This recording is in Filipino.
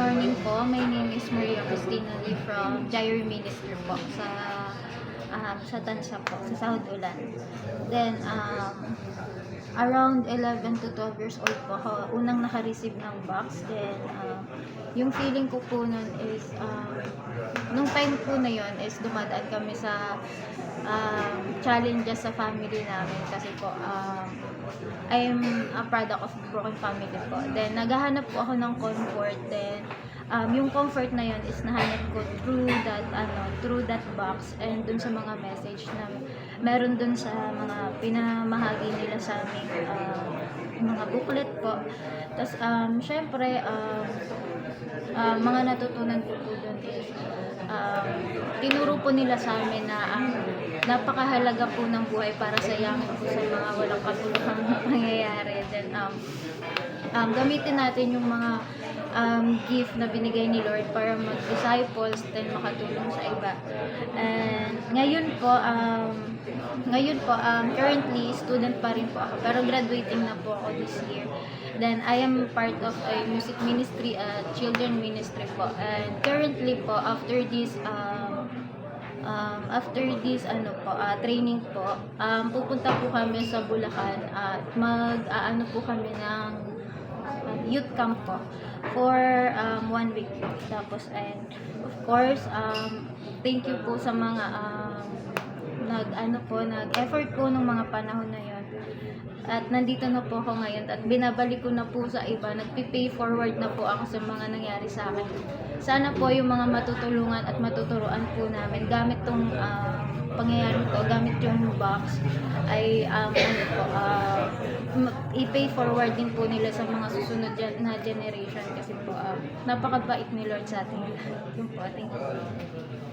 morning po. My name is Maria Cristina Lee from Jair Minister po sa Tansa po, sa South Ulan. Then, around 11 to 12 years old po ako, unang naka-receive ng box. Then, yung feeling ko po nun is, nung time po na yon is dumadaan kami sa challenges sa family namin kasi po, I'm a product of broken family po. Then, naghahanap po ako ng comfort. Then, yung comfort na yon is nahanap ko through that box and dun sa mga message na meron dun sa mga pinamahagi nila sa amin, mga booklet po. Tapos, syempre, mga natutunan ko po dun is, tinuro po nila sa amin na napakahalaga po ng buhay para sayangin po sa mga walang kabuluhang pangyayari. Then, gamitin natin yung mga gift na binigay ni Lord para mag-disciples then makatulong sa iba. And ngayon po, currently student pa rin po ako pero graduating na po ako this year. Then I am part of a music ministry at children ministry po. And currently po after this training po, pupunta po kami sa Bulacan at mag-aano po kami ng youth camp po for 1 week po. Tapos, and of course, thank you po sa mga nag-effort po ng mga panahon na yon. At nandito na po ako ngayon at binabalik ko na po sa iba. Nagpi-pay forward na po ako sa mga nangyari sa akin. Sana po yung mga matutulungan at matuturuan po namin gamit tong pangyayari to, gamit yung box ay i-pay forward din po nila sa mga susunod na generation kasi po napakabait ni Lord sa ating lahat. Yun po, thank you.